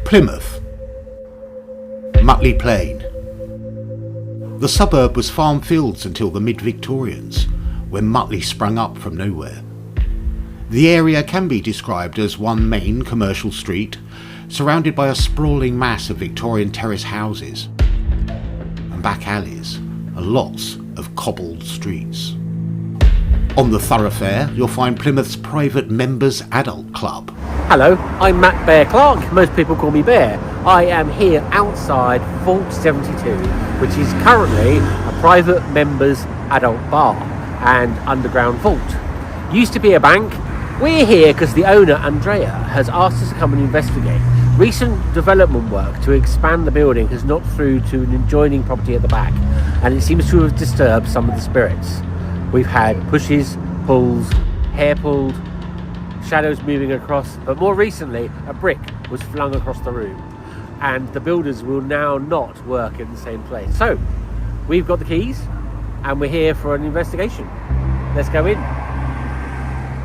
Plymouth. Mutley Plain. The suburb was farm fields until the mid-Victorians, when Mutley sprung up from nowhere. The area can be described as one main commercial street, surrounded by a sprawling mass of Victorian terrace houses, and back alleys, and lots of cobbled streets. On the thoroughfare, you'll find Plymouth's private members' adult club. Hello, I'm Matt Bear Clark. Most people call me Bear. I am here outside Vault 72, which is currently a private members' adult bar and underground vault. Used to be a bank. We're here because the owner, Andrea, has asked us to come and investigate. Recent development work to expand the building has knocked through to an adjoining property at the back, and it seems to have disturbed some of the spirits. We've had pushes, pulls, hair pulled, shadows moving across, but more recently a brick was flung across the room, and the builders will now not work in the same place. So we've got the keys and we're here for an investigation. Let's go in.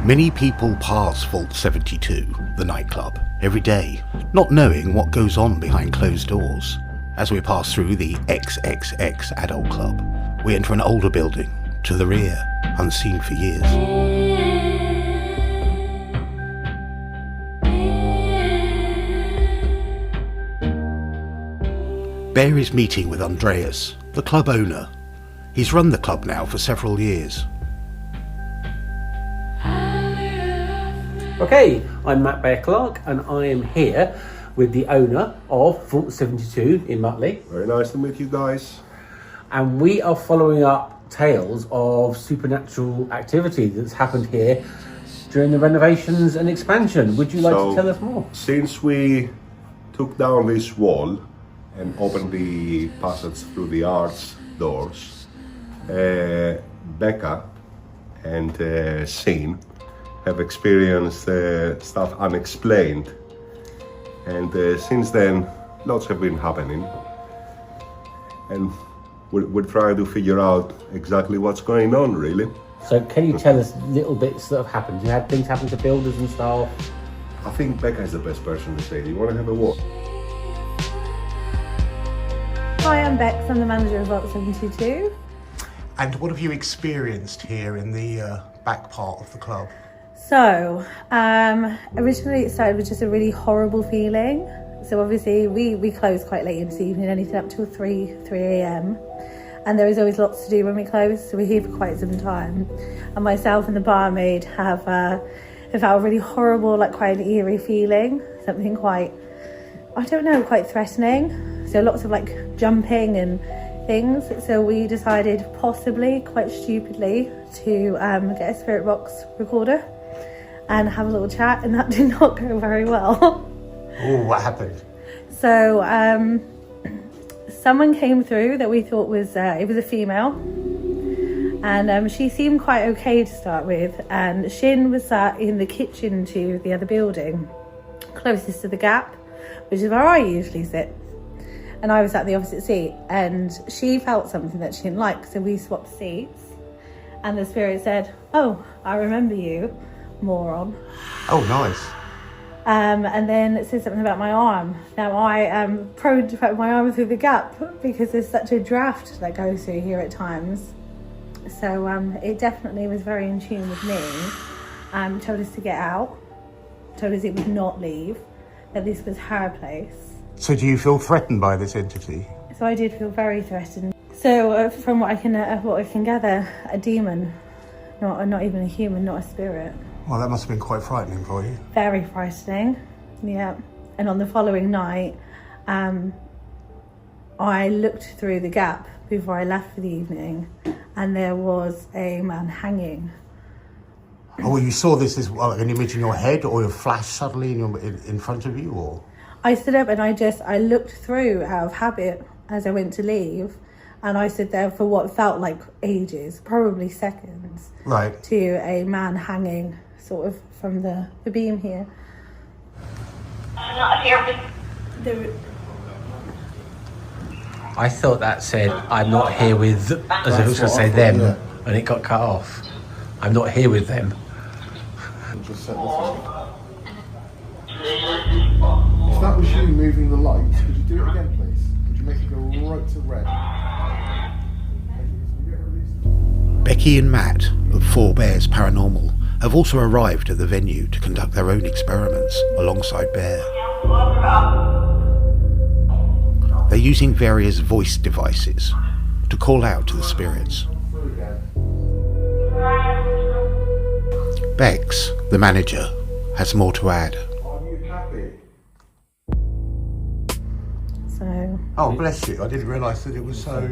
Many people pass Vault 72, the nightclub, every day, not knowing what goes on behind closed doors. As we pass through the XXX adult club, we enter an older building, to the rear, unseen for years. Bear is meeting with Andreas, the club owner. He's run the club now for several years. Okay, I'm Matt Bear Clark and I am here with the owner of Vault 72 in Mutley. Very nice to meet you guys. And we are following up tales of supernatural activity that's happened here during the renovations and expansion. Would you like to tell us more? Since we took down this wall and opened the passage through the arch doors, Becca and Sin have experienced stuff unexplained, and since then lots have been happening, and we're trying to figure out exactly what's going on, really. So can you tell us little bits that have happened? You had things happen to builders and staff? I think Becca is the best person to say. Do you want to have a walk? Hi, I'm Bex. I'm the manager of Vault 72. And what have you experienced here in the back part of the club? So, originally it started with just a really horrible feeling. So obviously we close quite late in the evening, anything up till 3 a.m. And there is always lots to do when we close, so we're here for quite some time. And myself and the barmaid have felt a really horrible, like quite an eerie feeling, something quite, I don't know, quite threatening. So lots of like jumping and things. So we decided, possibly, quite stupidly, to get a spirit box recorder and have a little chat, and that did not go very well. Oh, what happened? So someone came through that we thought was, it was a female, and she seemed quite okay to start with, and Shin was sat in the kitchen to the other building, closest to the gap, which is where I usually sit, and I was at the opposite seat, and she felt something that she didn't like, so we swapped seats, and the spirit said, "Oh, I remember you, moron." Oh, nice. And then it said something about my arm. Now I am prone to put my arm through the gap because there's such a draft that goes through here at times. So it definitely was very in tune with me. Told us to get out, told us it would not leave, that this was her place. So do you feel threatened by this entity? So I did feel very threatened. So from what I can gather, a demon, not even a human, not a spirit. Well, that must have been quite frightening for you. Very frightening, yeah. And on the following night, I looked through the gap before I left for the evening, and there was a man hanging. Oh, well, you saw this as well, an image in your head, or a flash suddenly in front of you, or? I stood up and I looked through out of habit as I went to leave, and I stood there for what felt like ages, probably seconds, right, to a man hanging sort of from the beam here. I'm not here with... I thought that said, "I'm not here with," as if it was going to say them, yeah. And it got cut off. I'm not here with them. Just set this up. that was you moving the lights, could you do it again, please? Could you make it go right to red? Becky and Matt of Four Bears Paranormal have also arrived at the venue to conduct their own experiments alongside Bear. They're using various voice devices to call out to the spirits. Bex, the manager, has more to add. Are you happy? So Oh, bless you. I didn't realise that it was so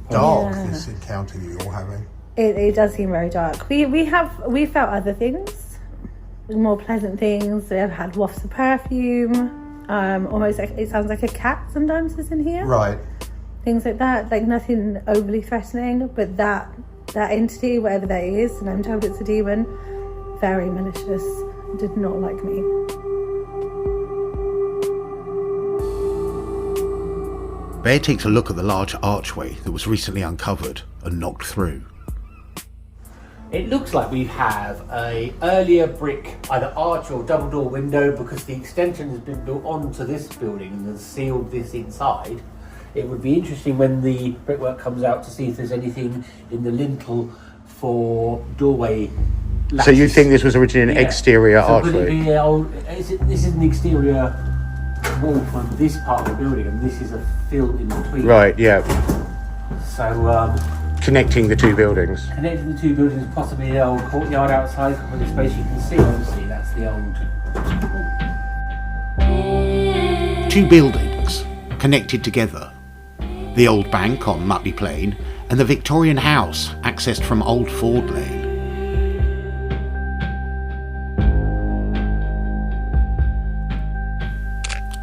dark, Yeah. this encounter you're all having. it does seem very dark. We felt other things, more pleasant things. We have had wafts of perfume. Almost like it sounds like a cat sometimes is in here. Right. Things like that, like nothing overly threatening, but that entity, whatever that is, and I'm told it's a demon, very malicious, did not like me. Bear takes a look at the large archway that was recently uncovered and knocked through. It looks like we have a earlier brick, either arch or double door window, because the extension has been built onto this building and has sealed this inside. It would be interesting when the brickwork comes out to see if there's anything in the lintel for doorway latches. So you think this was originally an exterior so could it archway? be this is an exterior wall for this part of the building, and this is a fill in between. Right, yeah. So Connecting the two buildings. connecting the two buildings, possibly the old courtyard outside with the space you can see. Obviously, that's the old. Two buildings connected together. The old bank on Mutley Plain and the Victorian house accessed from Old Ford Lane.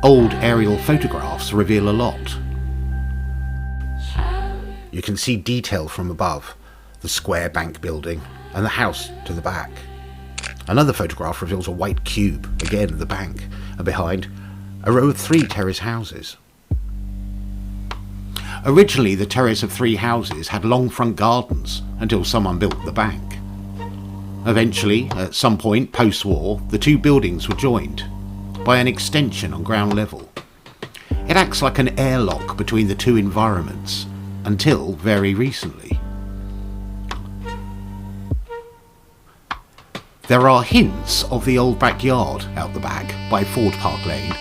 Old aerial photographs reveal a lot. You can see detail from above, the square bank building and the house to the back. Another photograph reveals a white cube, again the bank, and behind, a row of 3 terrace houses. Originally, the terrace of 3 houses had long front gardens until someone built the bank. Eventually, at some point post-war, the 2 buildings were joined by an extension on ground level. It acts like an airlock between the 2 environments until very recently. There are hints of the old backyard out the back by Ford Park Lane,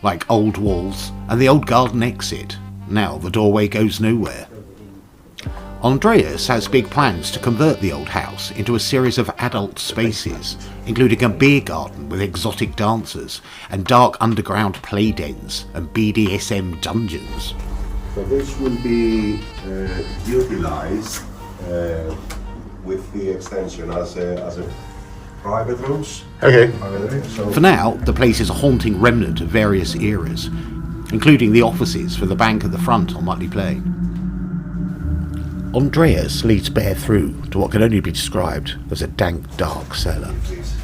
like old walls and the old garden exit. Now the doorway goes nowhere. Andreas has big plans to convert the old house into a series of adult spaces, including a beer garden with exotic dancers and dark underground play dens and BDSM dungeons. So this will be utilized with the extension as a private rooms. Okay. So For now, the place is a haunting remnant of various eras, including the offices for the bank at the front on Mutley Plain. Andreas leads Bear through to what can only be described as a dank, dark cellar. please,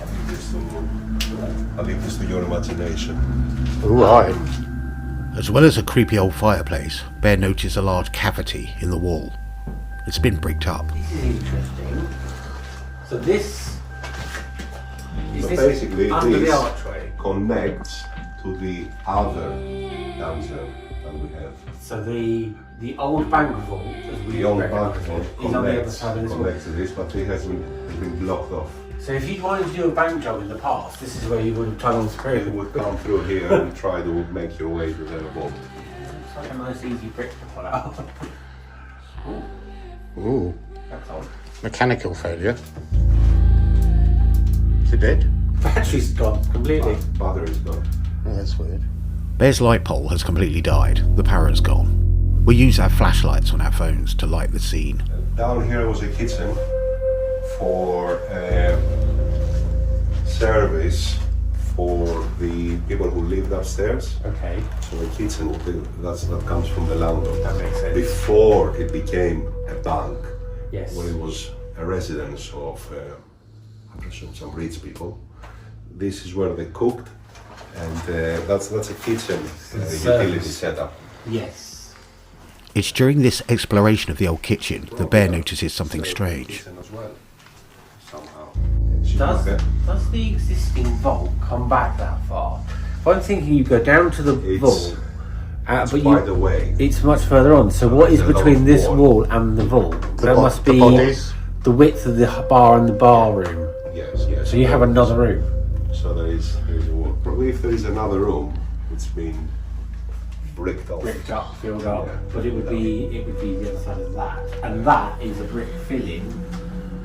I'll leave this to your imagination. Right. As well as a creepy old fireplace, Bear notices a large cavity in the wall. It's been bricked up. This is interesting. So this is So this basically under the this archway. connects to the other dungeon that we have. So the old bank vault, as we The old recognise bank it, is on the other side of this wall. connects to this, but it has been blocked off. So if you wanted to do a bank job in the past, this is where you would have tunneled It through. would come through here and try to make your way to the vault. It's like a nice easy brick to pull out. Ooh. That's odd. Mechanical failure. Is it dead? Battery's gone completely. Battery's gone. Oh, that's weird. Bear's light pole has completely died. The power's gone. We use our flashlights on our phones to light the scene. Down here was a kitchen for service for the people who lived upstairs. Okay. So the kitchen, that comes from the landlord. That makes sense. Before it became a bank, Yes. when it was a residence of, I presume, some rich people. This is where they cooked, and that's a kitchen utility setup. Yes. It's during this exploration of the old kitchen that Bear notices something strange. Kitchen as well, somehow. Does the existing vault come back that far? If I'm thinking you go down to the vault, It's but quite away. it's much further on. So what is there's a between long this wall. wall and the vault? That bo- must the be bodies? the width of the bar and the bar room. Yes, yes. So you have another room. So there is a wall. Probably if there is another room, it's been bricked off. Bricked up, filled up, Yeah. but it would be the other side of that, and that is a brick filling,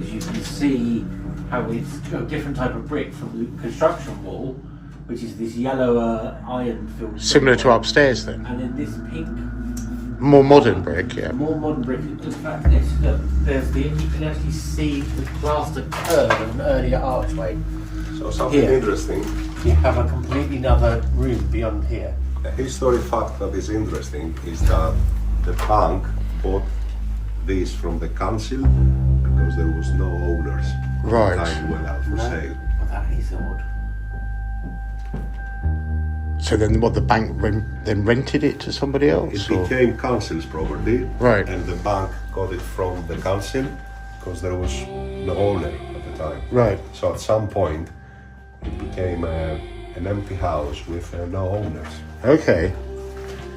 as you can see how it's a different type of brick from the construction wall, which is this yellower iron filled. Similar to upstairs then? And then this pink, More modern brick, yeah. more modern brick. In fact, you can actually see the plaster curve of an earlier archway. So something Here. interesting. You have a completely another room beyond here. A history fact that is interesting is that the bank bought this from the council because there was no owners. Right. Time went out for sale. Well, that is odd. So then what, the bank then rented it to somebody else? It or- became council's property, Right. and the bank got it from the council because there was no owner at the time. Right. So at some point, it became an empty house with no owners. Okay.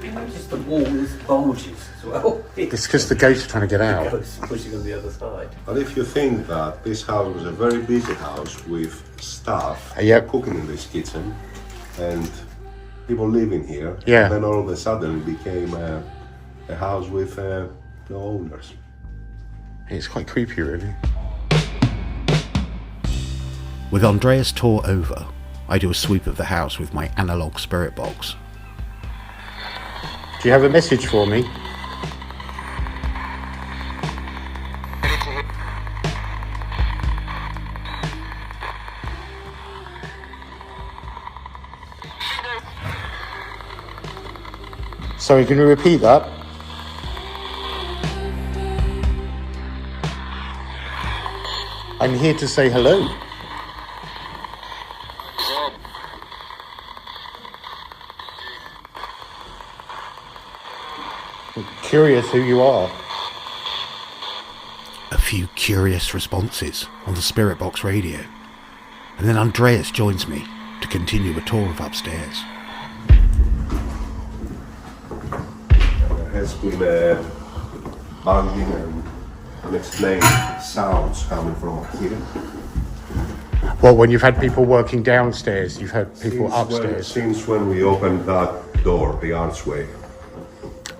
You notice the wall is bulges as well. It's because the goats are trying to get out. It's pushing on the other side. But if you think that this house was a very busy house with staff Yep. cooking in this kitchen and people living here, Yeah. then all of a sudden it became a house with no owners. It's quite creepy, really. With Andreas' tour over, I do a sweep of the house with my analog spirit box. Do you have a message for me? Sorry, can you repeat that? I'm here to say hello. I'm curious who you are. A few curious responses on the spirit box radio, and then Andreas joins me to continue a tour of upstairs. There has been banging and unexplained sounds coming from up here. Well, when you've had people working downstairs, you've had people upstairs. Since when we opened that door, the archway.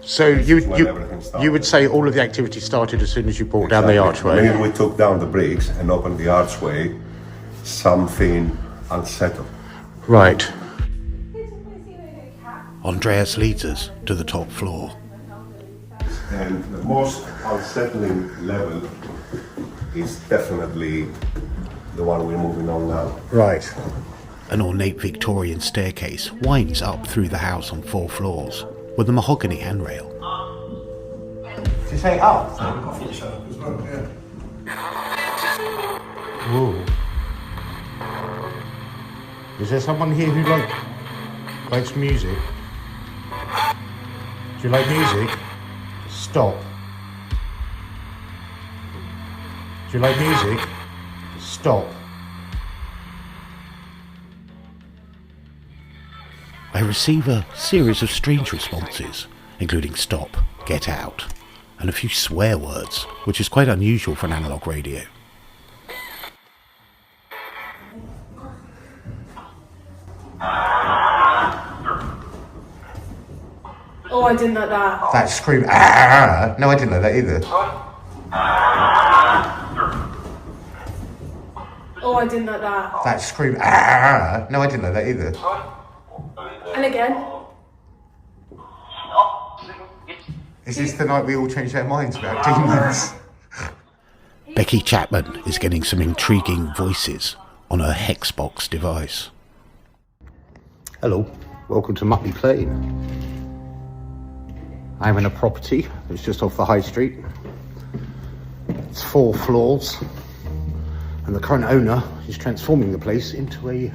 So when everything started. you would say all of the activity started as soon as you brought down the Exactly. archway? When we took down the bricks and opened the archway, something unsettled. Right. Andreas leads us to the top floor. And the most unsettling level is definitely the one we're moving on now. Right. An ornate Victorian staircase winds up through the house on 4 floors, with a mahogany handrail. Did you say up? Whoa. Is there someone here who likes music? Do you like music? Stop. Do you like music? Stop. I receive a series of strange responses, including stop, get out, and a few swear words, which is quite unusual for an analog radio. Oh, I didn't like that. That scream. Ah! No, I didn't like that either. Oh, I didn't like that. That scream. Ah! No, I didn't like that either. And again. Is this the night we all changed our minds about demons? Becky Chapman is getting some intriguing voices on her Hexbox device. Hello, welcome to Mutley Plain. I'm in a property that's just off the high street. It's 4 floors, and the current owner is transforming the place into a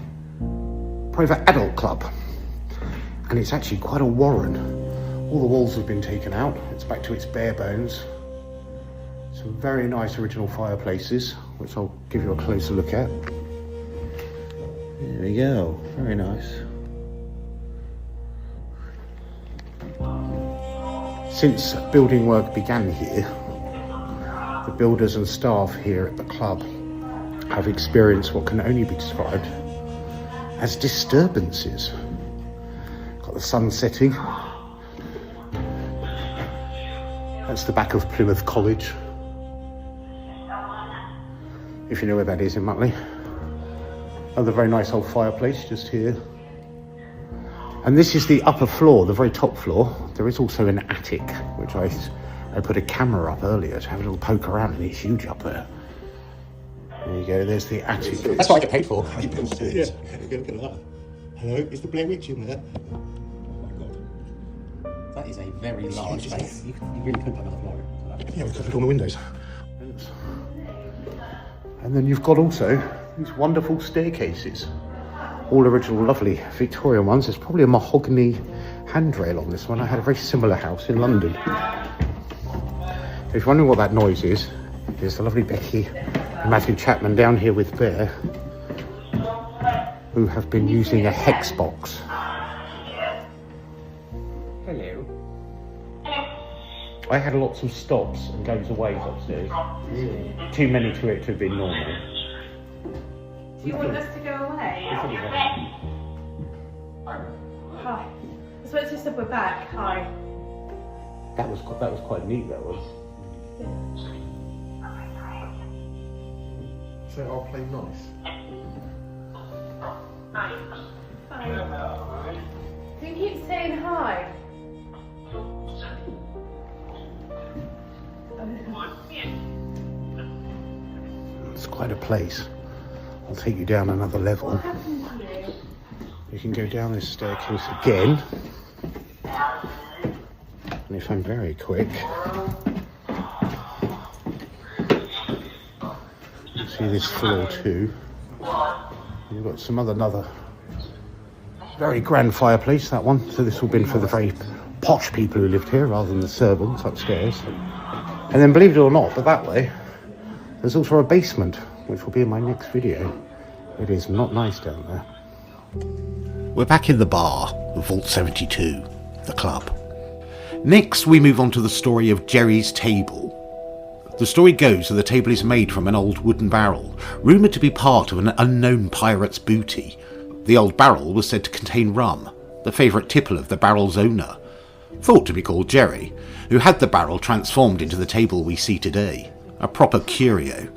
private adult club. And it's actually quite a warren. All the walls have been taken out, it's back to its bare bones. Some very nice original fireplaces, which I'll give you a closer look at. There we go, very nice. Since building work began here, the builders and staff here at the club have experienced what can only be described as disturbances. Got the sun setting. That's the back of Plymouth College, if you know where that is in Mutley. Another very nice old fireplace just here. And this is the upper floor, the very top floor. There is also an attic, which I put a camera up earlier to have a little poke around, and it's huge up there. There you go, there's the attic. That's what I get paid for. Yeah, look at that. Hello, is the Blair Witch in there? Oh my God. That is a very large space. You really could put another floor in. Yeah, we could put all the windows. And then you've got also these wonderful staircases. All original, lovely Victorian ones. There's probably a mahogany handrail on this one. I had a very similar house in London. If you're wondering what that noise is, there's the lovely Becky and Matthew Chapman down here with Bear, who have been using a hex box. Hello. I had lots of stops and goes aways upstairs. Too many to it to have been normal. Do you want us to go away? Hi. So it's just that we're back. Hi. That was quite neat. That was. So I'll play nice. Hi. Who keeps saying hi? It's quite a place. I'll take you down another level. What happened to you? You can go down this staircase again. And if I'm very quick, you see this floor too. You've got another very grand fireplace, that one. So this will be for the very posh people who lived here rather than the servants upstairs. And then, believe it or not, but that way, there's also a basement, which will be in my next video. It is not nice down there. We're back in the bar of Vault 72, the club. Next, we move on to the story of Jerry's table. The story goes that the table is made from an old wooden barrel, rumoured to be part of an unknown pirate's booty. The old barrel was said to contain rum, the favourite tipple of the barrel's owner, thought to be called Jerry, who had the barrel transformed into the table we see today, a proper curio.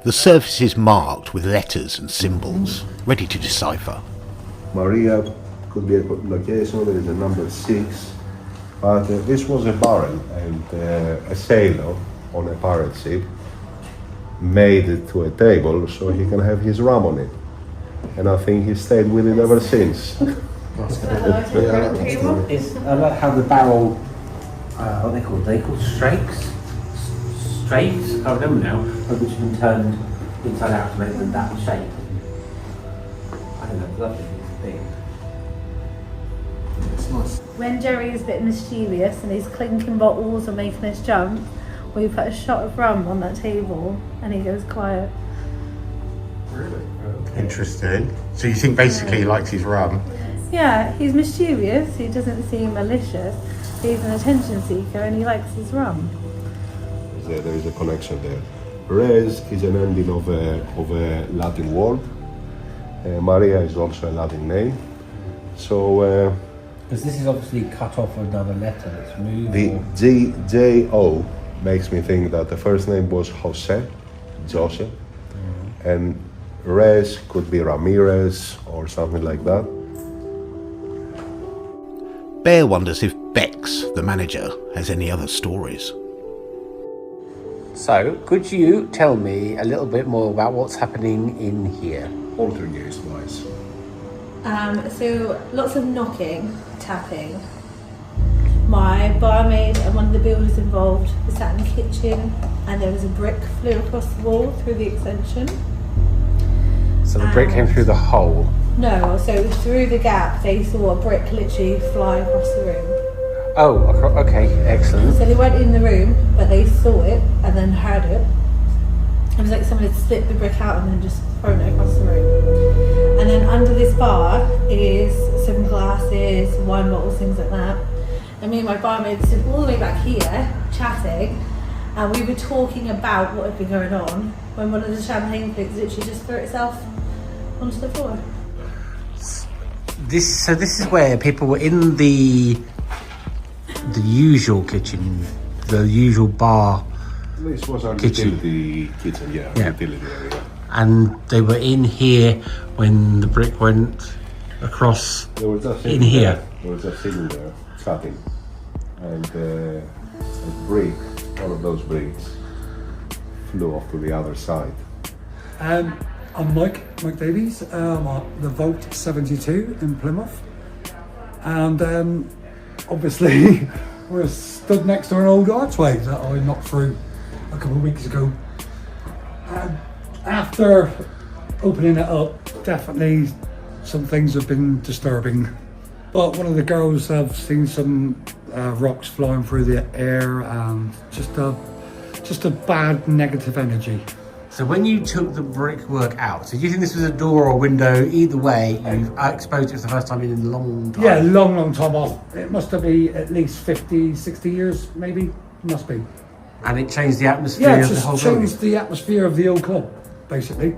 The surface is marked with letters and symbols, ready to decipher. Maria could be a location, there is a number 6. But this was a barrel, and a sailor on a pirate ship made it to a table so he can have his rum on it. And I think he stayed with it ever since. It's I like how the barrel, what are they called? Are they called straights? Straights? I can't remember now. Which have been turned inside out to make them that shape. I think that's lovely thing. It's nice. When Jerry is a bit mischievous and he's clinking bottles or making us jump, we put a shot of rum on that table and he goes quiet. Really? Interesting. So you think basically he likes his rum? Yeah, he's mischievous, he doesn't seem malicious, he's an attention seeker and he likes his rum. There is a connection there. Res is an ending of a Latin word. Maria is also a Latin name. So Because this is obviously cut off another letter that's moved. the J-O makes me think that the first name was Jose, Joseph, and Res could be Ramirez or something like that. Bear wonders if Bex, the manager, has any other stories. So, could you tell me a little bit more about what's happening in here? Poltergeist-wise. So lots of knocking, tapping. My barmaid and one of the builders involved were sat in the kitchen and there was a brick flew across the wall through the extension. So the brick came through the hole. No, so through the gap they saw a brick literally fly across the room. Oh, okay, excellent. So they weren't in the room, but they saw it and then heard it. It was like someone had slipped the brick out and then just thrown it across the room. And then under this bar is some glasses, wine bottles, things like that. and me and my barmaid stood all the way back here chatting, and we were talking about what had been going on when one of the champagne flutes literally just threw itself onto the floor. This is where people were in the usual kitchen, the usual bar. This was our Kitchen. utility kitchen, yeah. Utility area. And they were in here when the brick went across They were just in here. They were just sitting there, cutting. And a brick, one of those bricks, flew off to the other side. I'm Mike Davies. I'm at the Vault 72 in Plymouth. And obviously we're stood next to an old archway that I knocked through a couple of weeks ago. And after opening it up, definitely some things have been disturbing. But one of the girls have seen some rocks flying through the air and just a bad negative energy. So when you took the brickwork out, so do you think this was a door or a window? Either way, you've exposed it for the first time in a long time. Yeah, long time off. It must have been at least 50, 60 years, maybe. Must be. And it changed the atmosphere Yeah, it of the just whole changed building. the atmosphere of the old club, basically.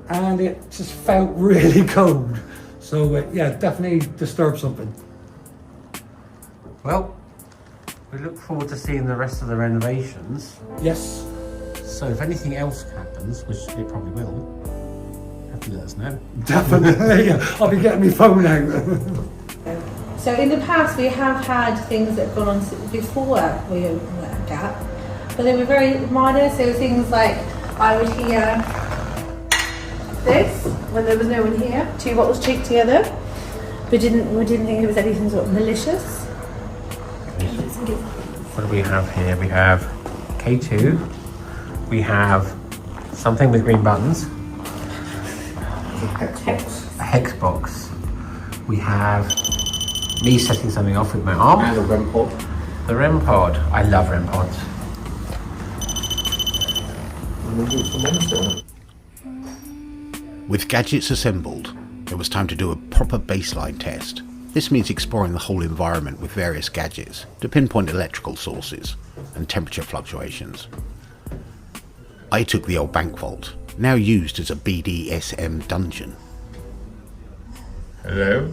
And it just felt really cold. So, yeah, definitely disturbed something. Well, we look forward to seeing the rest of the renovations. Yes. So if anything else happens, which it probably will, have to let us know. Definitely. I'll be getting my phone out. So in the past we have had things that have gone on before we opened that gap, but they were very minor. So things like I would hear this when there was no one here, two bottles cheek together. We didn't think it was anything sort of malicious. What do we have here? We have K2. We have something with green buttons. A hex box. We have me setting something off with my arm. And a REM pod. The REM pod. I love REM pods. With gadgets assembled, it was time to do a proper baseline test. This means exploring the whole environment with various gadgets to pinpoint electrical sources and temperature fluctuations. I took the old bank vault, now used as a BDSM dungeon. Hello?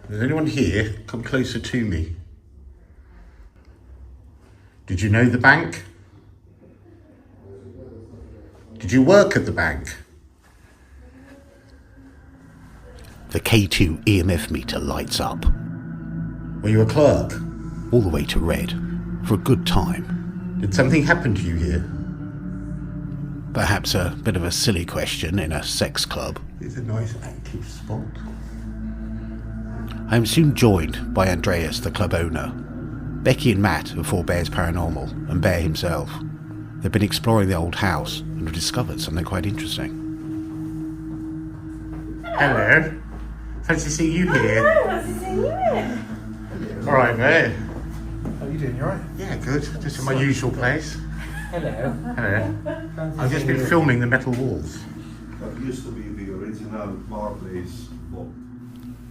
Is anyone here? Come closer to me. Did you know the bank? Did you work at the bank? The K2 EMF meter lights up, Were you a clerk? all the way to red, for a good time. Did something happen to you here? Perhaps a bit of a silly question in a sex club. It's a nice active spot. I am soon joined by Andreas, the club owner, Becky and Matt of Forebears Paranormal, and Bear himself. They've been exploring the old house and have discovered something quite interesting. Hello. Fancy seeing you here. All right, Bear. How are you doing? You alright? Yeah, good. Just in my usual place. Hello. Hello. I've just been filming the metal walls. That used to be the original Barclays vault.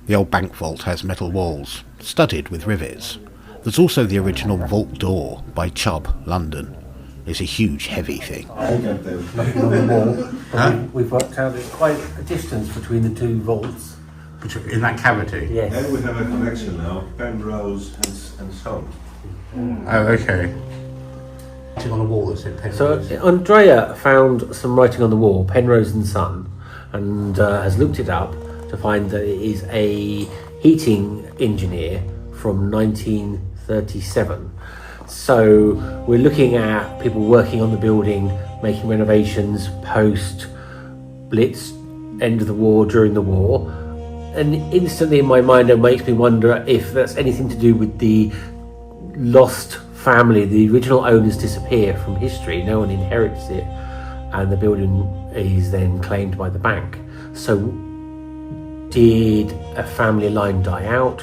The old bank vault has metal walls, studded with rivets. There's also the original vault door by Chubb, London. It's a huge, heavy thing. Nothing on the wall. Huh? We've worked out there's quite a distance between the two vaults. In that cavity? Yes. And we have a connection now, Penrose and Son. Oh, okay. On a wall that said Penrose. So Andrea found some writing on the wall, Penrose and Son, and has looked it up to find that it is a heating engineer from 1937. So we're looking at people working on the building, making renovations post Blitz, end of the war, during the war. And instantly in my mind it makes me wonder if that's anything to do with the lost family. The original owners disappear from history, no one inherits it, and the building is then claimed by the bank. So did a family line die out,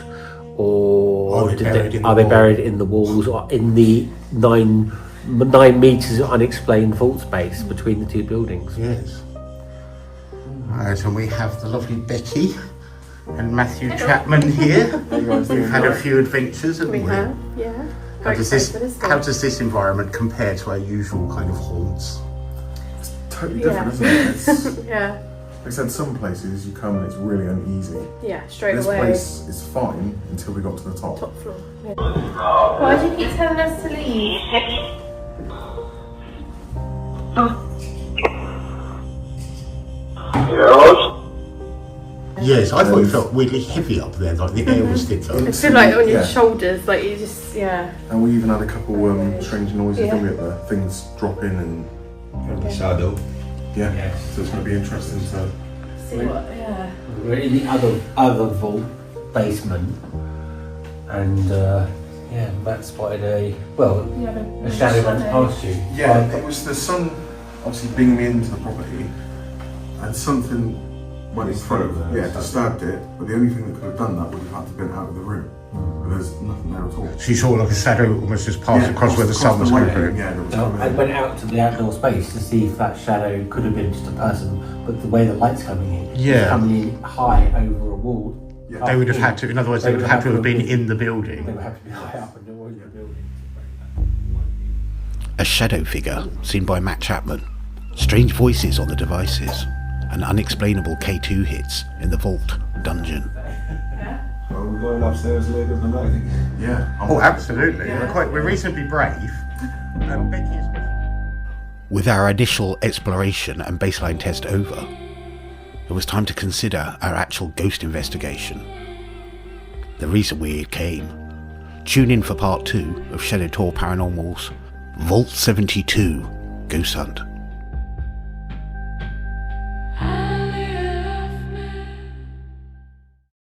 or are they buried in the walls, or in the 9 meters of unexplained vault space between the two buildings? Yes. Right, and we have the lovely Becky And Matthew Chapman here. We've had a few adventures, haven't we? Yeah. How does this environment compare to our usual kind of haunts? Totally different, isn't it? It's, Yeah. like I said, some places you come and it's really uneasy. Yeah, straight This away. place is fine until we got to the top. Top floor. Yeah. Why do you keep telling us to leave? Yes, I thought it felt weirdly heavy up there, like the air was thicker. I feel like on your Yeah. shoulders, like you just, yeah. And we even had a couple strange noises, didn't we, at the things dropping and The shadow. yeah. Yes. So it's going to be interesting to See what, yeah. We're in the other vault basement, and yeah, Matt spotted a shadow runs past you. yeah. It was the sun obviously beaming into the property, and something went through. Yeah, disturbed it. But the only thing that could have done that would have had to have been out of the room. But there's nothing there at all. So you saw like a shadow almost just pass across where the sun was going through. Yeah, there was I went out to the outdoor space to see if that shadow could have been just a person, but the way the light's coming in, Yeah. it's coming in high over a wall. Yeah. They would have had to, in other words, they would have had to have been in the They building. would have to be high up in the wall of the building. A shadow figure seen by Matt Chapman, strange voices on the devices, and unexplainable K2 hits in the vault dungeon. Well, we're going upstairs later tonight, I think. Yeah. Oh, absolutely. We're reasonably brave. Becky is... With our initial exploration and baseline test over, it was time to consider our actual ghost investigation. The reason we came. Tune in for part 2 of Shadow Tour Paranormal's Vault 72 Ghost Hunt.